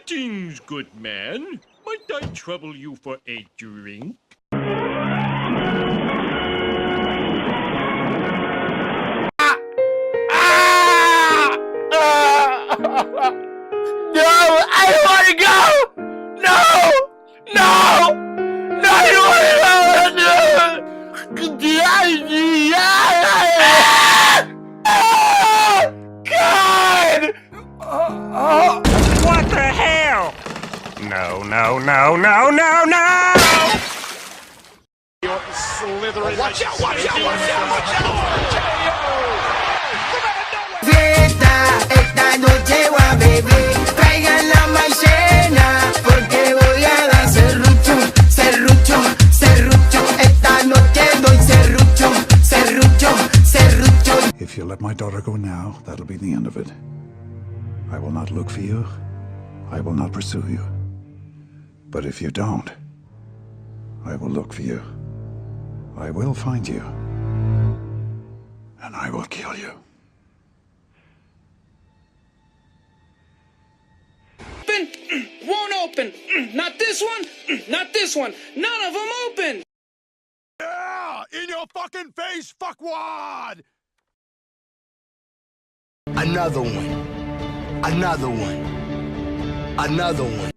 Greetings, good man. Might I trouble you for a drink? No, I don't want to go! No! No! No, I don't want to go! God! What the hell? No, no, no, no, no, no! You're slithering. Watch out, watch out, watch out, watch out! Esta noche voy a beber, traigan la maicena, porque voy a dar serrucho, serrucho, serrucho. Esta noche doy serrucho, serrucho, serrucho. If you let my daughter go now, that'll be the end of it. I will not look for you. I will not pursue you. But if you don't, I will look for you. I will find you. And I will kill you. Won't open. Not this one. Not this one. None of them open. Yeah! In your fucking face, fuckwad! Another one. Another one. Another one.